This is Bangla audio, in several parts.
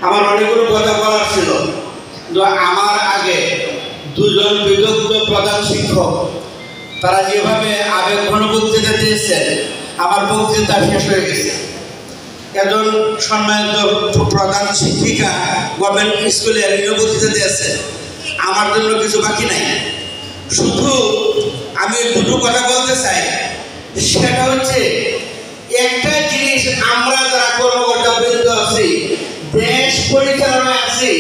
আমার অনেকগুলো কথা বলার ছিল, কিন্তু আমার আগে দুজন বিদগ্ধ প্রধান শিক্ষক তারা যেভাবে আবেগঘন বক্তৃতা দিয়েছেন, আমার বক্তৃতা শেষ হয়ে গেছে। একজন সম্মানিত প্রধান শিক্ষিকা গভর্নমেন্ট স্কুলের বক্তৃতা দিয়েছে, আমার জন্য কিছু বাকি নাই। শুধু আমি দুটো কথা বলতে চাই, সেটা হচ্ছে একটা জিনিস, আমরা যারা কর্মকর্তা বৃন্দ আছি, দেশ পরিচালনায় আছি,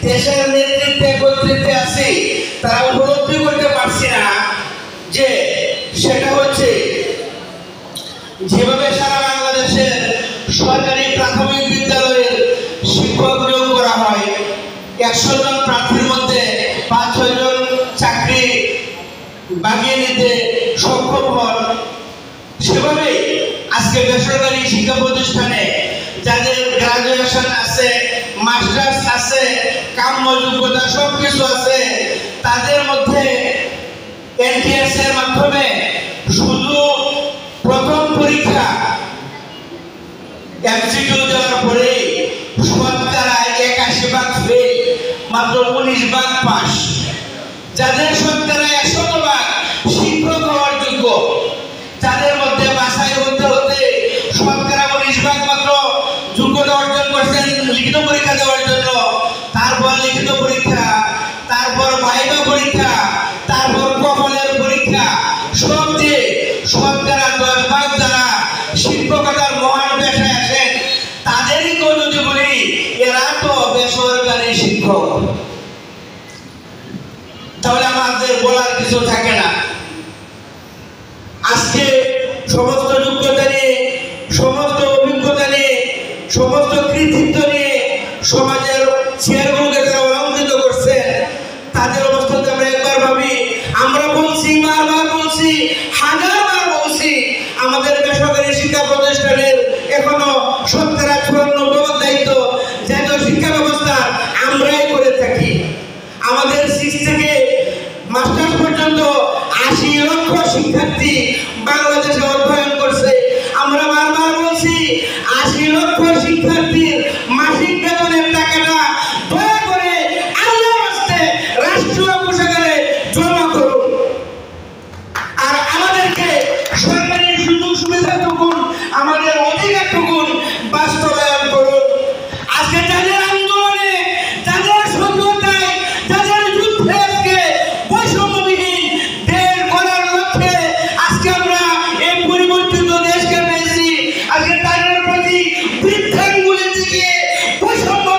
দেশের নেতৃত্বে কর্তৃত্বে আছি, তারা উপলব্ধি করতে পারছি না যে সেটা হচ্ছে যেভাবে সারা বাংলাদেশের সরকারি প্রাথমিক বিদ্যালয়ের শিক্ষক নিয়োগ করা হয়, 100 জন প্রার্থীর মধ্যে 5-6 জন চাকরি বাগিয়ে নিতে সক্ষম হন, সেভাবে আজকে বেসরকারি শিক্ষা প্রতিষ্ঠানে যাদের গ্রাজুয়েশন আছে, মাস্টার্স আছে, কাম্য যোগ্যতা সবকিছু আছে, তাদের মধ্যে এনটিএস এর মাধ্যমে শুধু প্রথম পরীক্ষা এমসিকিউ দেওয়ার পরে শতকরা 81% ফেল, মাত্র 19% পাস। যাদের শতকরা 100% শিক্ষক হওয়ার যোগ্য, যাদের মধ্যে বাছাই হতে হতে শতকরা 19% মাত্র যোগ্যতা অর্জন করছেন লিখিত পরীক্ষা দেওয়ার জন্য, তারপর লিখিত পরীক্ষা, তারপর ভাইভা পরীক্ষা, তারপর কপালের পরীক্ষা, সব দিয়ে শতকরা 10% যারা শিক্ষকতার মহান পেশায় আসেন, তাদেরই যদি বলি এরা তো বেসরকারি শিক্ষক, তাহলে আমাদের বলার কিছু থাকে না। আজকে সমস্ত যোগ্যতা নিয়ে, সমস্ত অভিজ্ঞতা নিয়ে, সমস্ত কৃতিত্ব নিয়ে সমাজের চেয়ারগুলোকে যারা অলঙ্কৃত করছে, তাদের অবস্থাতে আমরা একবার ভাবি। আমরা বলছি, বারবার বলছি, হাজারবার বলছি, আমাদের বেসরকারি শিক্ষা প্রতিষ্ঠানের এখনো শতকরা 94